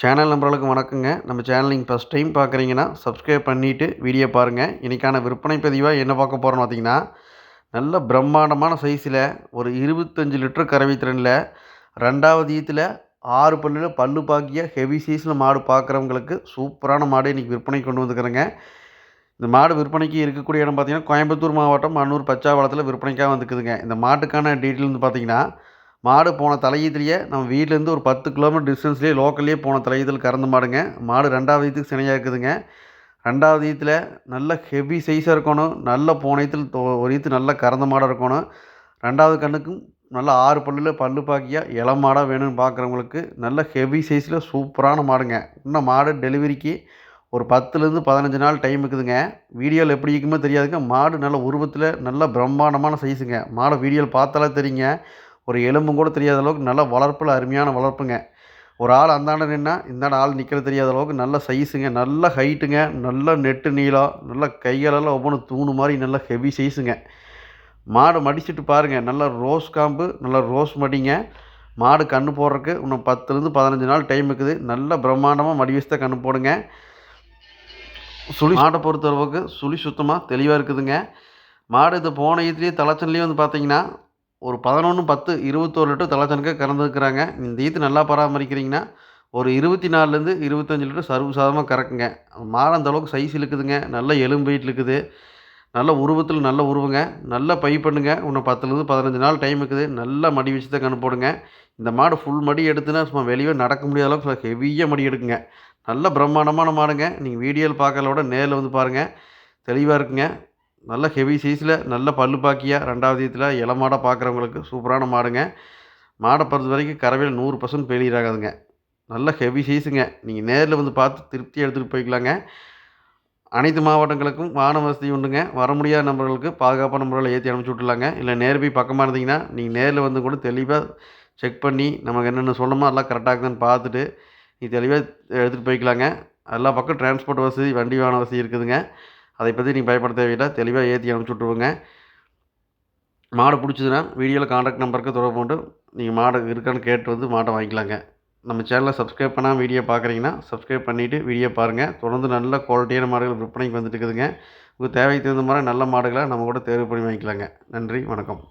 Channel நண்பர்களுக்கு வணக்கங்க. நம்ம சேனல் நீங்கள் ஃபஸ்ட் டைம் பார்க்குறீங்கன்னா சப்ஸ்கிரைப் பண்ணிவிட்டு வீடியோ பாருங்கள். இன்றைக்கான விற்பனை பதிவாக என்ன பார்க்க போகிறோன்னு பார்த்தீங்கன்னா, நல்ல பிரம்மாண்டமான சைஸில் ஒரு 25 லிட்டர் கறவை திறனில் 2வது ஈத்தில் 6 பல்லில் பல்லு பாக்கிய ஹெவி சைஸில் மாடு பார்க்குறவங்களுக்கு சூப்பரான மாடு இன்றைக்கி விற்பனைக்கு கொண்டு வந்துக்கிறேங்க. இந்த மாடு விற்பனைக்கு இருக்கக்கூடிய இடம் பார்த்தீங்கன்னா, கோயம்புத்தூர் மாவட்டம் அன்னூர் பச்சாவளத்தில் விற்பனைக்காக வந்துக்குதுங்க. இந்த மாட்டுக்கான டீட்டெயில் வந்து பார்த்தீங்கன்னா, மாடு போன தலையீத்துலேயே நம்ம வீட்டிலேருந்து ஒரு 10 கிலோமீட்டர் டிஸ்டன்ஸ்லேயே லோக்கல்லேயே போன தலையீத்தில் கறந்த மாடுங்க. மாடு 2வது ஈத்துக்கு சினையாக இருக்குதுங்க. 2வது ஈத்தில் நல்ல ஹெவி சைஸாக இருக்கணும். நல்ல போன ஈத்தில் ஒரு ஈத்து நல்ல கறந்த மாடாக இருக்கணும். 2வது கண்ணுக்கும் நல்ல 6 பல்லில் பல்லு பாக்கியா இளம் மாடாக வேணும்னு பார்க்குறவங்களுக்கு நல்ல ஹெவி சைஸில் சூப்பரான மாடுங்க. இன்னும் மாடு டெலிவரிக்கு ஒரு 10லேருந்து 15 நாள் டைம் இருக்குதுங்க. வீடியோவில் எப்படி இருக்குமோ தெரியாதுங்க. மாடு நல்ல உருவத்தில் நல்ல பிரம்மாண்டமான சைஸுங்க. மாடை வீடியோவில் பார்த்தாலே தெரியுங்க. ஒரு எலும்பும் கூட தெரியாத அளவுக்கு நல்ல வளர்ப்பில் அருமையான வளர்ப்புங்க. ஒரு ஆள் அந்தாண்ட நின்னா இந்தாண்ட ஆள் நிற்கிறது தெரியாத அளவுக்கு நல்ல சைஸுங்க. நல்ல ஹைட்டுங்க. நல்ல நெட்டு நீளம். நல்ல கைகளெல்லாம் ஒவ்வொன்றும் தூணு மாதிரி நல்ல ஹெவி சைஸுங்க. மாடு மடிச்சுட்டு பாருங்கள். நல்ல ரோஸ் காம்பு நல்ல ரோஸ் மடிங்க. மாடு கன்று போடுறதுக்கு இன்னும் 10லேருந்து 15 நாள் டைம் இருக்குது. நல்ல பிரம்மாண்டமாக மடி வச்சு தான் கன்று போடுங்க. மாடை பொறுத்தளவுக்கு சுழி சுத்தமாக தெளிவாக இருக்குதுங்க. மாடு இது போன ஈத்துலேயே தலைச்சன்லேயே வந்து பார்த்தீங்கன்னா ஒரு 11, 10, 21 லிட்டர் தலைச்சனுக்கே கறந்துருக்குறாங்க. இந்த ஈத்து நல்லா பராமரிக்கிறீங்கன்னா ஒரு 24லேருந்து 25 லிட்டர் சர்வசாதாரணமாக கறக்குங்க. மாடு அந்த அளவுக்கு சைஸ் இருக்குதுங்க. நல்ல எலும்பு வெயிட் இருக்குது. நல்ல உருவத்தில் நல்ல உருவங்க. நல்ல பை பண்ணுங்க. இன்னும் 10லேருந்து 15 நாள் டைம் இருக்குது. நல்லா மடி வச்சு தான் கன்று போடுங்க. இந்த மாடு ஃபுல் மடி எடுத்துன்னா சும்மா வெளியே நடக்க முடியாத அளவுக்கு ஹெவியாக மடி எடுக்குங்க. நல்ல பிரம்மாண்டமான மாடுங்க. நீங்கள் வீடியோவில் பார்க்கறத விட நேரில் வந்து பாருங்கள். தெளிவாக இருக்குங்க. நல்ல ஹெவி சைஸில் நல்ல பல்லு பாக்கியா 2வது ஈத்தில் இளமாடாக பார்க்குறவங்களுக்கு சூப்பரான மாடுங்க. மாடை பொறுத்த வரைக்கும் கறவையில் 100% ஃபெயிலியர் ஆகாதுங்க. நல்ல ஹெவி சைஸுங்க. நீங்கள் நேரில் வந்து பார்த்து திருப்தியாக எடுத்துகிட்டு போய்க்கலாங்க. அனைத்து மாவட்டங்களுக்கும் வாகன வசதி உண்டுங்க. வர முடியாத நபர்களுக்கு பாதுகாப்பான முறையில் ஏற்றி அனுப்பிச்சி விட்டுலாங்க. இல்லை நேர்பை பக்கமாக இருந்தீங்கன்னா நீங்கள் நேரில் வந்து கூட தெளிவாக செக் பண்ணி நமக்கு என்னென்ன சொல்லணுமோ எல்லாம் கரெக்டாக இருக்குதுன்னு பார்த்துட்டு நீங்கள் தெளிவாக எடுத்துகிட்டு போய்க்கலாங்க. எல்லா பக்கம் டிரான்ஸ்போர்ட் வசதி வண்டி வாகன வசதி இருக்குதுங்க. அதை பற்றி நீங்கள் பயப்பட தேவையில்லை. தெளிவாக ஏற்றி அனுப்பிச்சி விட்ருவோங்க. மாடு பிடிச்சதுன்னா வீடியோவில் கான்டாக்ட் நம்பருக்கு தொடர்பு கொண்டு நீங்கள் மாடு இருக்கான்னு கேட்டு வந்து மாட்டை வாங்கிக்கலாங்க. நம்ம சேனலை சப்ஸ்கிரைப் பண்ணாமல் வீடியோ பார்க்குறீங்கன்னா சப்ஸ்கிரைப் பண்ணிவிட்டு வீடியோ பாருங்கள். தொடர்ந்து நல்ல குவாலிட்டியான மாடுகள் விற்பனைக்கு வந்துட்டு இருக்குதுங்க. உங்களுக்கு தேவைக்கு தகுந்த மாதிரி நல்ல மாடுகளை நம்ம கூட தேர்வு பண்ணி வாங்கிக்கலாங்க. நன்றி, வணக்கம்.